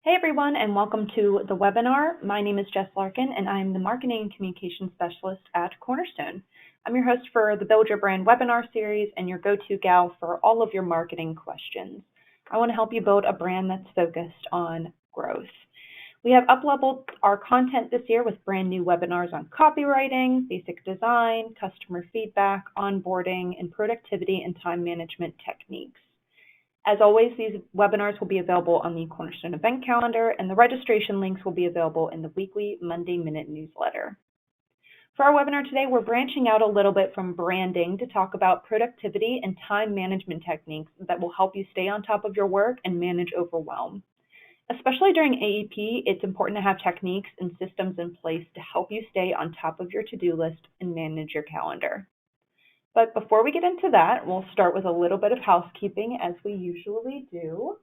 Hey everyone, and welcome to the webinar. My name is Jess Larkin, and I'm the Marketing and Communication Specialist at Cornerstone. I'm your host for the Build Your Brand webinar series and your go-to gal for all of your marketing questions. I want to help you build a brand that's focused on growth. We have up-leveled our content this year with brand new webinars on copywriting, basic design, customer feedback, onboarding, and productivity and time management techniques. As always, these webinars will be available on the Cornerstone event calendar, and the registration links will be available in the weekly Monday Minute newsletter. For our webinar today, we're branching out a little bit from branding to talk about productivity and time management techniques that will help you stay on top of your work and manage overwhelm. Especially during AEP, it's important to have techniques and systems in place to help you stay on top of your to-do list and manage your calendar. But before we get into that, we'll start with a little bit of housekeeping as we usually do.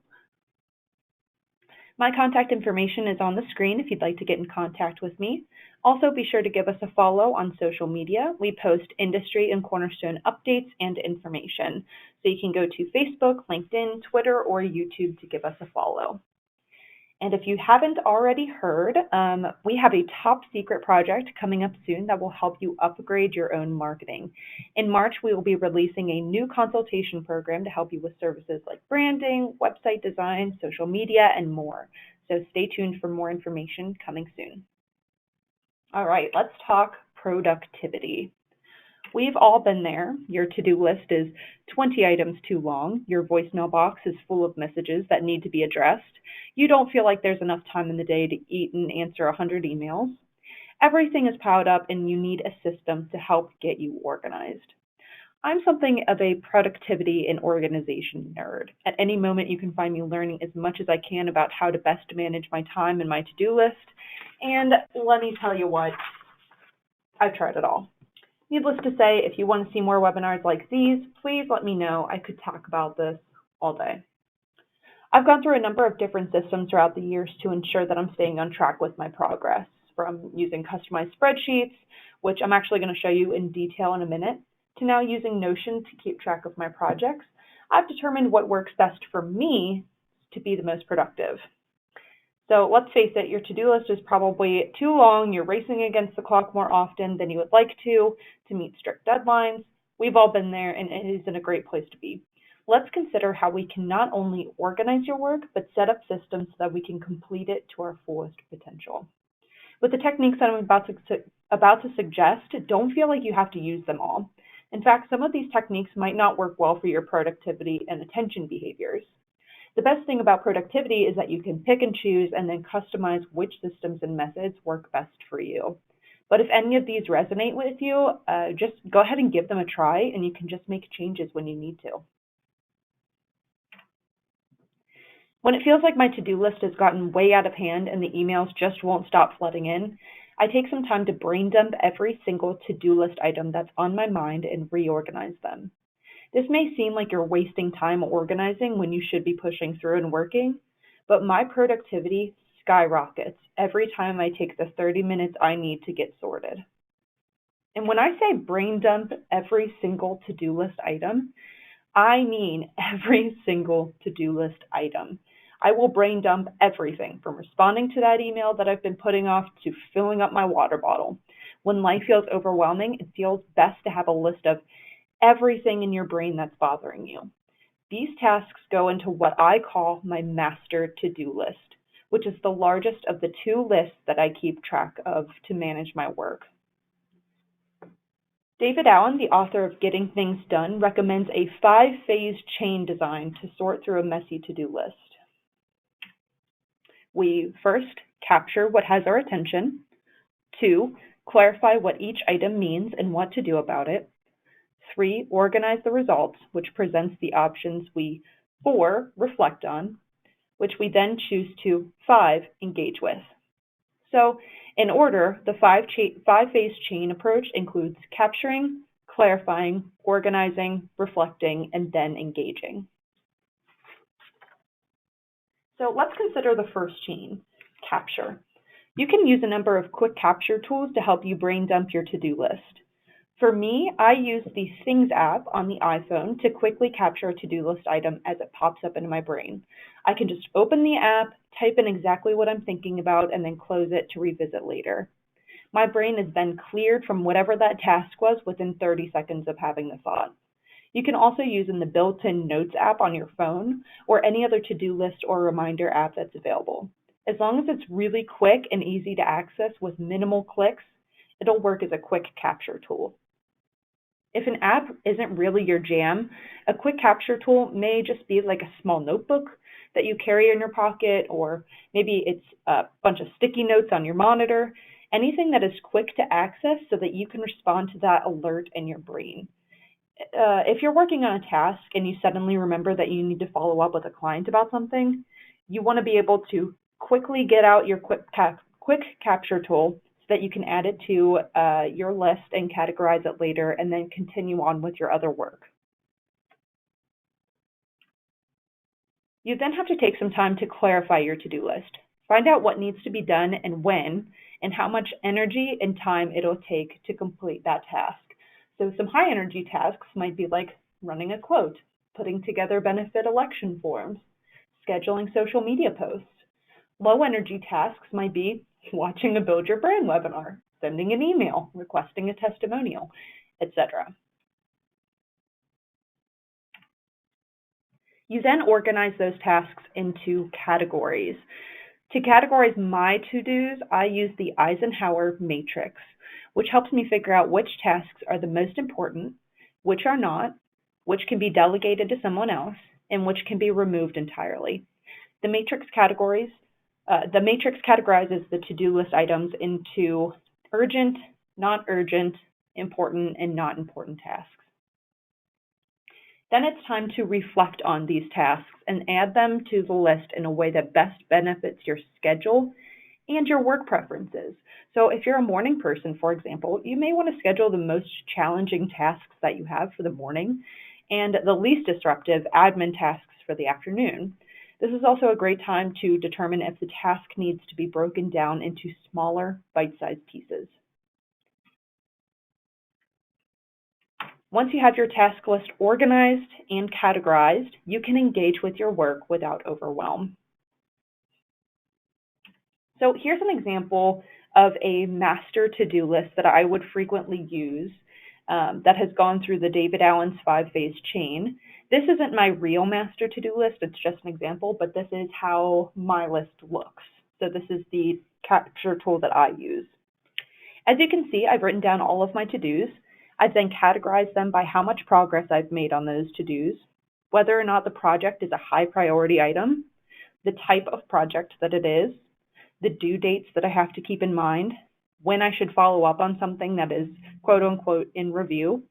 My contact information is on the screen if you'd like to get in contact with me. Also, be sure to give us a follow on social media. We post industry and Cornerstone updates and information. So you can go to Facebook, LinkedIn, Twitter, or YouTube to give us a follow. And if you haven't already heard, we have a top secret project coming up soon that will help you upgrade your own marketing. In March, we will be releasing a new consultation program to help you with services like branding, website design, social media, and more. So stay tuned for more information coming soon. All right, let's talk productivity. We've all been there. Your to-do list is 20 items too long. Your voicemail box is full of messages that need to be addressed. You don't feel like there's enough time in the day to eat and answer 100 emails. Everything is piled up and you need a system to help get you organized. I'm something of a productivity and organization nerd. At any moment, you can find me learning as much as I can about how to best manage my time and my to-do list. And let me tell you what, I've tried it all. Needless to say, if you want to see more webinars like these, please let me know. I could talk about this all day. I've gone through a number of different systems throughout the years to ensure that I'm staying on track with my progress, from using customized spreadsheets, which I'm actually going to show you in detail in a minute, to now using Notion to keep track of my projects. I've determined what works best for me to be the most productive. So let's face it, your to-do list is probably too long. You're racing against the clock more often than you would like to meet strict deadlines. We've all been there, and it isn't a great place to be. Let's consider how we can not only organize your work, but set up systems so that we can complete it to our fullest potential. With the techniques that I'm about to suggest, don't feel like you have to use them all. In fact, some of these techniques might not work well for your productivity and attention behaviors. The best thing about productivity is that you can pick and choose and then customize which systems and methods work best for you. But if any of these resonate with you, just go ahead and give them a try, and you can just make changes when you need to. When it feels like my to-do list has gotten way out of hand and the emails just won't stop flooding in, I take some time to brain dump every single to-do list item that's on my mind and reorganize them. This may seem like you're wasting time organizing when you should be pushing through and working, but my productivity skyrockets every time I take the 30 minutes I need to get sorted. And when I say brain dump every single to-do list item, I mean every single to-do list item. I will brain dump everything from responding to that email that I've been putting off to filling up my water bottle. When life feels overwhelming, it feels best to have a list of everything in your brain that's bothering you. These tasks go into what I call my master to-do list, which is the largest of the two lists that I keep track of to manage my work. David Allen, the author of Getting Things Done, recommends a 5-phase chain design to sort through a messy to-do list. We first capture what has our attention. 2, clarify what each item means and what to do about it. 3, organize the results, which presents the options we 4, reflect on, which we then choose to 5, engage with. So in order, the 5-phase chain approach includes capturing, clarifying, organizing, reflecting, and then engaging. So let's consider the first chain, capture. You can use a number of quick capture tools to help you brain dump your to-do list. For me, I use the Things app on the iPhone to quickly capture a to-do list item as it pops up into my brain. I can just open the app, type in exactly what I'm thinking about, and then close it to revisit later. My brain is then cleared from whatever that task was within 30 seconds of having the thought. You can also use in the built-in Notes app on your phone or any other to-do list or reminder app that's available. As long as it's really quick and easy to access with minimal clicks, it'll work as a quick capture tool. If an app isn't really your jam, a quick capture tool may just be like a small notebook that you carry in your pocket, or maybe it's a bunch of sticky notes on your monitor, anything that is quick to access so that you can respond to that alert in your brain. If you're working on a task and you suddenly remember that you need to follow up with a client about something, you want to be able to quickly get out your quick capture tool so that you can add it to your list and categorize it later and then continue on with your other work. You then have to take some time to clarify your to-do list. Find out what needs to be done and when, and how much energy and time it'll take to complete that task. So some high energy tasks might be like running a quote, putting together benefit election forms, scheduling social media posts. Low energy tasks might be watching a Build Your Brand webinar, sending an email, requesting a testimonial, etc. You then organize those tasks into categories. To categorize my to-dos, I use the Eisenhower matrix, which helps me figure out which tasks are the most important, which are not, which can be delegated to someone else, and which can be removed entirely. The matrix categorizes the to-do list items into urgent, not urgent, important, and not important tasks. Then it's time to reflect on these tasks and add them to the list in a way that best benefits your schedule and your work preferences. So if you're a morning person, for example, you may want to schedule the most challenging tasks that you have for the morning and the least disruptive admin tasks for the afternoon. This is also a great time to determine if the task needs to be broken down into smaller, bite-sized pieces. Once you have your task list organized and categorized, you can engage with your work without overwhelm. So here's an example of a master to-do list that I would frequently use that has gone through the David Allen's 5-phase chain. This isn't my real master to-do list, it's just an example, but this is how my list looks. So this is the capture tool that I use. As you can see, I've written down all of my to-dos. I've then categorized them by how much progress I've made on those to-dos, whether or not the project is a high priority item, the type of project that it is, the due dates that I have to keep in mind, when I should follow up on something that is quote unquote in review,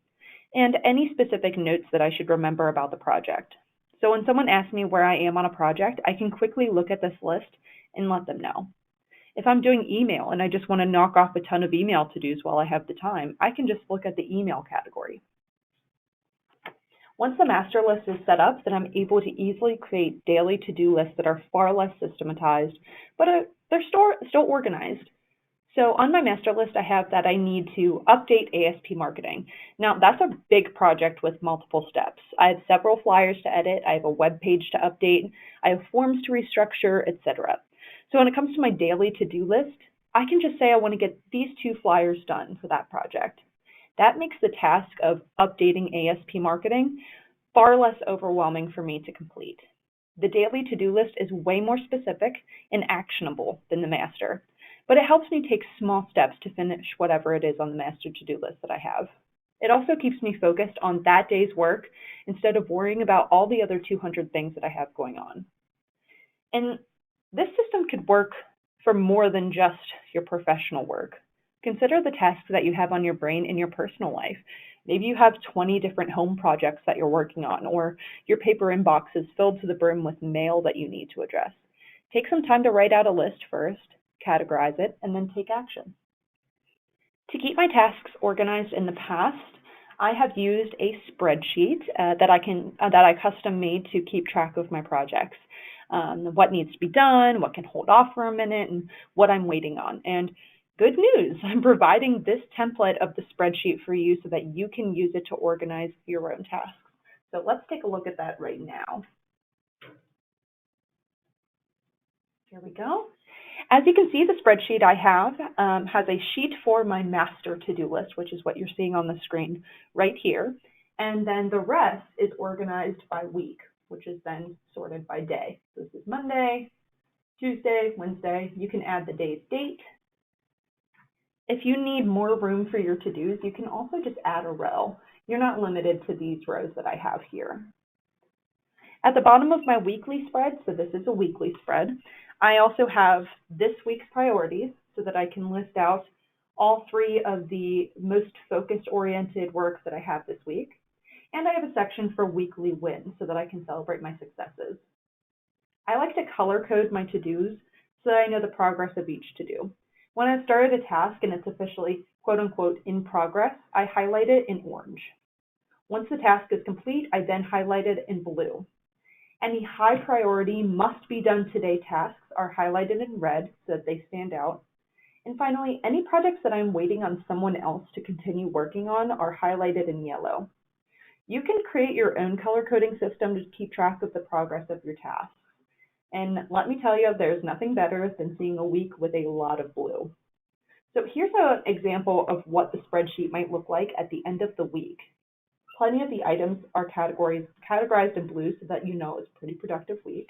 and any specific notes that I should remember about the project. So when someone asks me where I am on a project, I can quickly look at this list and let them know. If I'm doing email and I just want to knock off a ton of email to-dos while I have the time, I can just look at the email category. Once the master list is set up, then I'm able to easily create daily to-do lists that are far less systematized, but they're still organized. So on my master list, I have that I need to update ASP marketing. Now, that's a big project with multiple steps. I have several flyers to edit, I have a web page to update, I have forms to restructure, etc. So when it comes to my daily to-do list, I can just say I want to get these 2 flyers done for that project. That makes the task of updating ASP marketing far less overwhelming for me to complete. The daily to-do list is way more specific and actionable than the master, but it helps me take small steps to finish whatever it is on the master to-do list that I have. It also keeps me focused on that day's work instead of worrying about all the other 200 things that I have going on. And this system could work for more than just your professional work. Consider the tasks that you have on your brain in your personal life. Maybe you have 20 different home projects that you're working on, or your paper inbox is filled to the brim with mail that you need to address. Take some time to write out a list first, categorize it, and then take action. To keep my tasks organized in the past, I have used a spreadsheet that I custom made to keep track of my projects. What needs to be done, what can hold off for a minute, and what I'm waiting on. And Good news, I'm providing this template of the spreadsheet for you so that you can use it to organize your own tasks. So let's take a look at that right now. Here we go. As you can see, the spreadsheet I have has a sheet for my master to-do list, which is what you're seeing on the screen right here. And then the rest is organized by week, which is then sorted by day. So this is Monday, Tuesday, Wednesday. You can add the day's date. If you need more room for your to-dos, you can also just add a row. You're not limited to these rows that I have here. At the bottom of my weekly spread, so this is a weekly spread, I also have this week's priorities so that I can list out all 3 of the most focused-oriented works that I have this week. And I have a section for weekly wins so that I can celebrate my successes. I like to color code my to-dos so that I know the progress of each to-do. When I've started a task and it's officially quote-unquote in progress, I highlight it in orange. Once the task is complete, I then highlight it in blue. Any high priority must be done today tasks are highlighted in red so that they stand out. And finally, any projects that I'm waiting on someone else to continue working on are highlighted in yellow. You can create your own color coding system to keep track of the progress of your tasks. And let me tell you, there's nothing better than seeing a week with a lot of blue. So here's an example of what the spreadsheet might look like at the end of the week. Plenty of the items are categorized in blue so that you know it's a pretty productive week.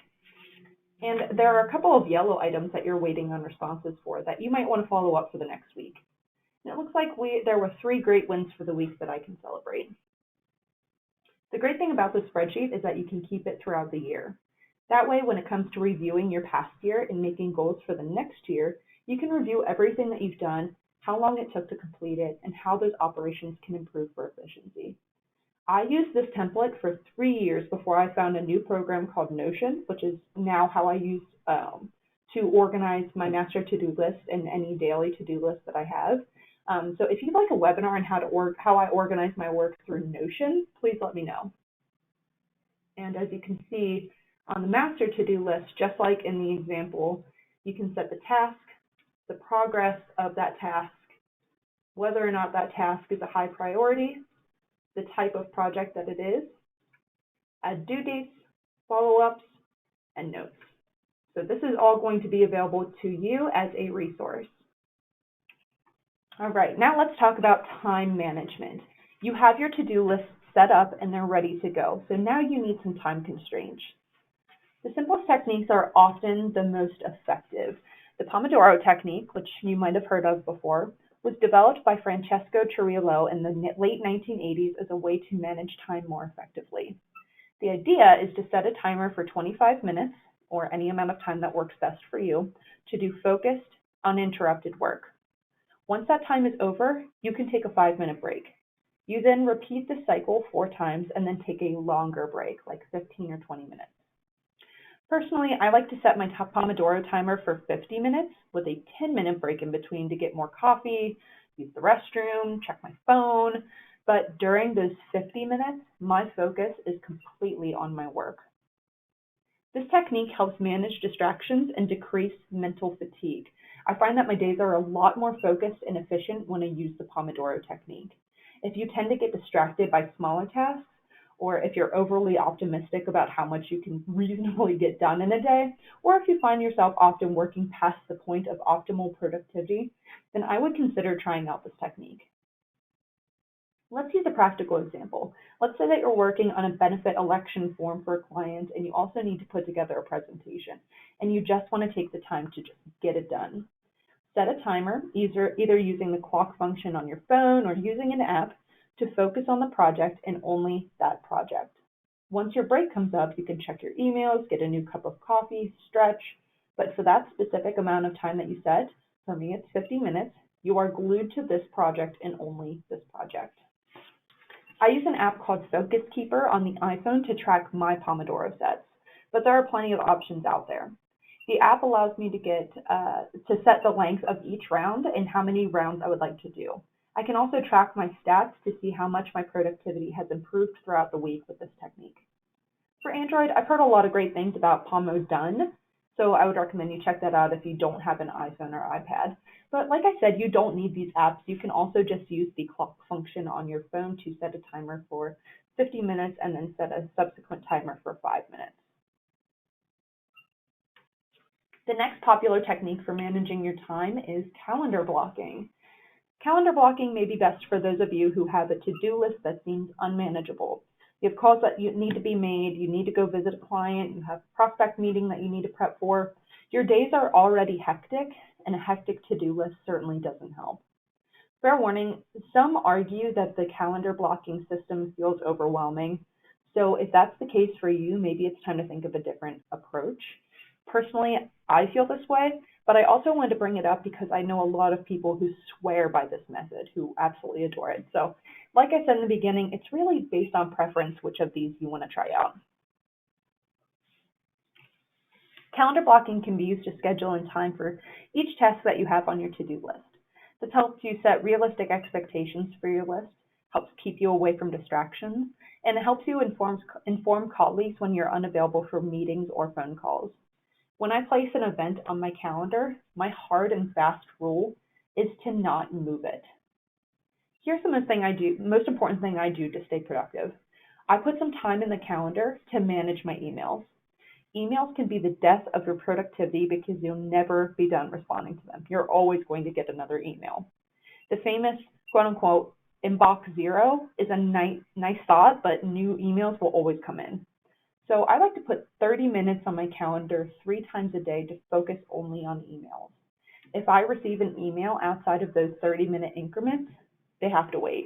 And there are a couple of yellow items that you're waiting on responses for that you might want to follow up for the next week. And it looks like there were 3 great wins for the week that I can celebrate. The great thing about this spreadsheet is that you can keep it throughout the year. That way, when it comes to reviewing your past year and making goals for the next year, you can review everything that you've done, how long it took to complete it, and how those operations can improve for efficiency. I used this template for 3 years before I found a new program called Notion, which is now how I use to organize my master to-do list and any daily to-do list that I have. So if you'd like a webinar on how I organize my work through Notion, please let me know. And as you can see on the master to-do list, just like in the example, you can set the task, the progress of that task, whether or not that task is a high priority, the type of project that it is, add due dates, follow-ups, and notes. So this is all going to be available to you as a resource. All right, now let's talk about time management. You have your to-do list set up and they're ready to go. So now you need some time constraints. The simplest techniques are often the most effective. The Pomodoro technique, which you might have heard of before, was developed by Francesco Cirillo in the late 1980s as a way to manage time more effectively. The idea is to set a timer for 25 minutes, or any amount of time that works best for you, to do focused, uninterrupted work. Once that time is over, you can take a 5-minute break. You then repeat the cycle 4 times and then take a longer break, like 15 or 20 minutes. Personally, I like to set my Pomodoro timer for 50 minutes with a 10-minute break in between to get more coffee, use the restroom, check my phone. But during those 50 minutes, my focus is completely on my work. This technique helps manage distractions and decrease mental fatigue. I find that my days are a lot more focused and efficient when I use the Pomodoro technique. If you tend to get distracted by smaller tasks, or if you're overly optimistic about how much you can reasonably get done in a day, or if you find yourself often working past the point of optimal productivity, then I would consider trying out this technique. Let's use a practical example. Let's say that you're working on a benefit election form for a client and you also need to put together a presentation, and you just want to take the time to just get it done. Set a timer, either using the clock function on your phone or using an app, to focus on the project and only that project. Once your break comes up, you can check your emails, get a new cup of coffee, stretch, but for that specific amount of time that you set, for me it's 50 minutes, you are glued to this project and only this project. I use an app called Focus Keeper on the iPhone to track my Pomodoro sets, but there are plenty of options out there. The app allows me to set the length of each round and how many rounds I would like to do. I can also track my stats to see how much my productivity has improved throughout the week with this technique. For Android, I've heard a lot of great things about Pomo Done, So I would recommend you check that out if you don't have an iPhone or iPad. But like I said, you don't need these apps. You can also just use the clock function on your phone to set a timer for 50 minutes and then set a subsequent timer for 5 minutes. The next popular technique for managing your time is calendar blocking. Calendar blocking may be best for those of you who have a to-do list that seems unmanageable. You have calls that you need to be made, you need to go visit a client, you have a prospect meeting that you need to prep for. Your days are already hectic, and a hectic to-do list certainly doesn't help. Fair warning, some argue that the calendar blocking system feels overwhelming. So if that's the case for you, maybe it's time to think of a different approach. Personally, I feel this way, but I also wanted to bring it up because I know a lot of people who swear by this method, who absolutely adore it. So like I said in the beginning, it's really based on preference which of these you want to try out. Calendar blocking can be used to schedule in time for each task that you have on your to-do list. This helps you set realistic expectations for your list, helps keep you away from distractions, and it helps you inform colleagues when you're unavailable for meetings or phone calls. When I place an event on my calendar, my hard and fast rule is to not move it. Here's the most important thing I do to stay productive. I put some time in the calendar to manage my emails. Emails can be the death of your productivity because you'll never be done responding to them. You're always going to get another email. The famous quote-unquote inbox zero is a nice thought, but new emails will always come in. So I like to put 30 minutes on my calendar 3 times a day to focus only on emails. If I receive an email outside of those 30-minute increments, they have to wait.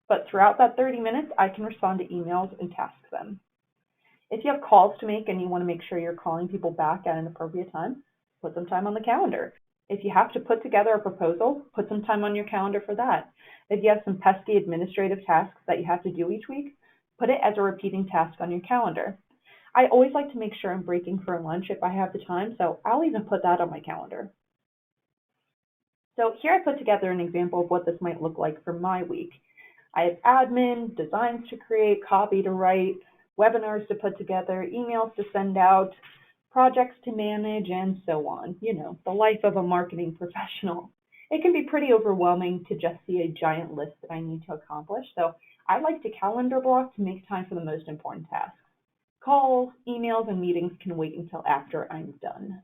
But throughout that 30 minutes, I can respond to emails and task them. If you have calls to make and you want to make sure you're calling people back at an appropriate time, put some time on the calendar. If you have to put together a proposal, put some time on your calendar for that. If you have some pesky administrative tasks that you have to do each week, put it as a repeating task on your calendar. I always like to make sure I'm breaking for lunch if I have the time, so I'll even put that on my calendar. So here I put together an example of what this might look like for my week. I have admin, designs to create, copy to write, webinars to put together, emails to send out, projects to manage, and so on. You know, the life of a marketing professional. It can be pretty overwhelming to just see a giant list that I need to accomplish, so I like to calendar block to make time for the most important tasks. Calls, emails, and meetings can wait until after I'm done.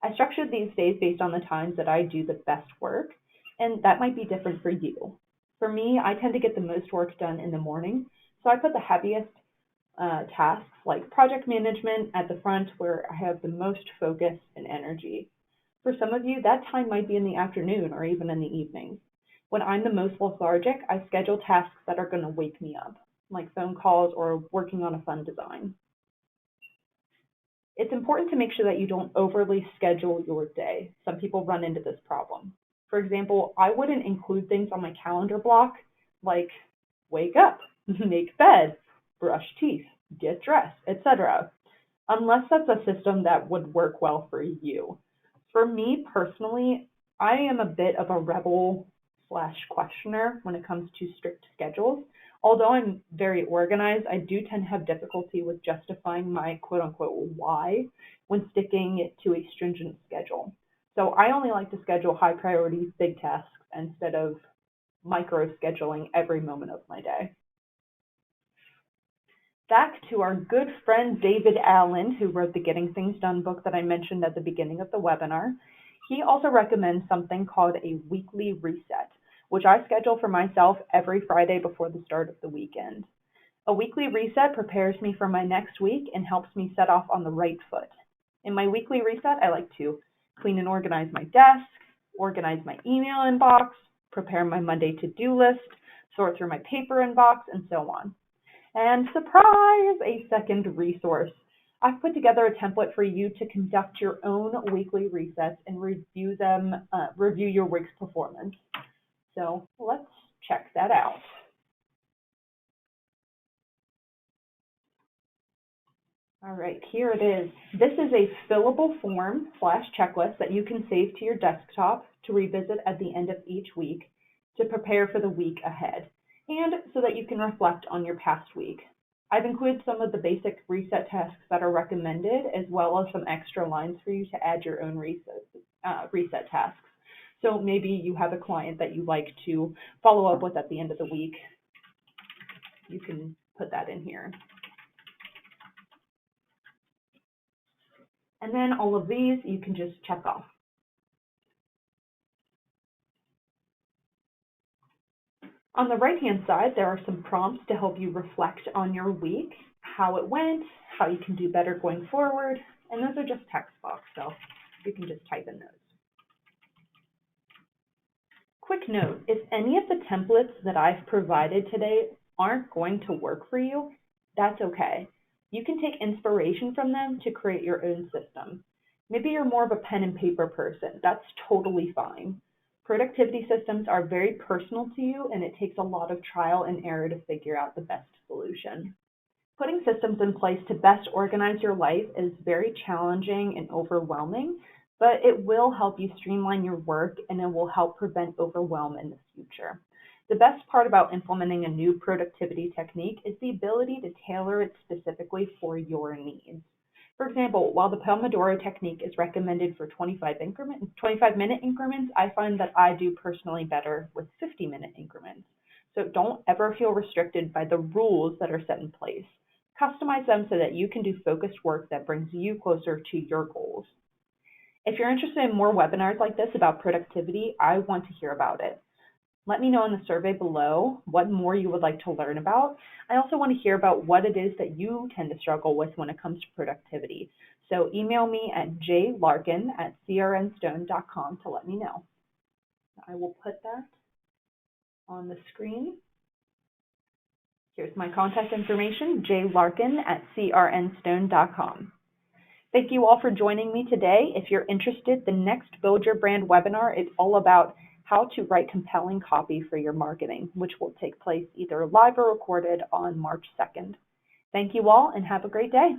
I structured these days based on the times that I do the best work, and that might be different for you. For me, I tend to get the most work done in the morning, so I put the heaviest tasks like project management at the front where I have the most focus and energy. For some of you, that time might be in the afternoon or even in the evening. When I'm the most lethargic, I schedule tasks that are going to wake me up, like phone calls or working on a fun design. It's important to make sure that you don't overly schedule your day. Some people run into this problem. For example, I wouldn't include things on my calendar block like wake up, make bed, brush teeth, get dressed, etc., unless that's a system that would work well for you. For me personally, I am a bit of a rebel / questioner when it comes to strict schedules. Although I'm very organized, I do tend to have difficulty with justifying my quote-unquote why when sticking it to a stringent schedule. So I only like to schedule high priority, big tasks instead of micro-scheduling every moment of my day. Back to our good friend David Allen, who wrote the Getting Things Done book that I mentioned at the beginning of the webinar. He also recommends something called a weekly reset, which I schedule for myself every Friday before the start of the weekend. A weekly reset prepares me for my next week and helps me set off on the right foot. In my weekly reset, I like to clean and organize my desk, organize my email inbox, prepare my Monday to-do list, sort through my paper inbox, and so on. And surprise, a second resource. I've put together a template for you to conduct your own weekly resets and review your week's performance. So let's check that out. All right, here it is. This is a fillable form / checklist that you can save to your desktop to revisit at the end of each week to prepare for the week ahead, and so that you can reflect on your past week. I've included some of the basic reset tasks that are recommended, as well as some extra lines for you to add your own reset tasks. So maybe you have a client that you like to follow up with at the end of the week. You can put that in here. And then all of these you can just check off. On the right-hand side, there are some prompts to help you reflect on your week, how it went, how you can do better going forward, and those are just text box, so you can just type in those. Quick note, if any of the templates that I've provided today aren't going to work for you, that's okay. You can take inspiration from them to create your own system. Maybe you're more of a pen and paper person. That's totally fine. Productivity systems are very personal to you, and it takes a lot of trial and error to figure out the best solution. Putting systems in place to best organize your life is very challenging and overwhelming, but it will help you streamline your work, and it will help prevent overwhelm in the future. The best part about implementing a new productivity technique is the ability to tailor it specifically for your needs. For example, while the Pomodoro technique is recommended for 25-minute increments, I find that I do personally better with 50-minute increments. So don't ever feel restricted by the rules that are set in place. Customize them so that you can do focused work that brings you closer to your goals. If you're interested in more webinars like this about productivity, I want to hear about it. Let me know in the survey below what more you would like to learn about. I also want to hear about what it is that you tend to struggle with when it comes to productivity. So email me at jlarkin@crnstone.com to let me know. I will put that on the screen. Here's my contact information, jlarkin@crnstone.com. Thank you all for joining me today. If you're interested, the next Build Your Brand webinar is all about how to write compelling copy for your marketing, which will take place either live or recorded on March 2nd. Thank you all and have a great day.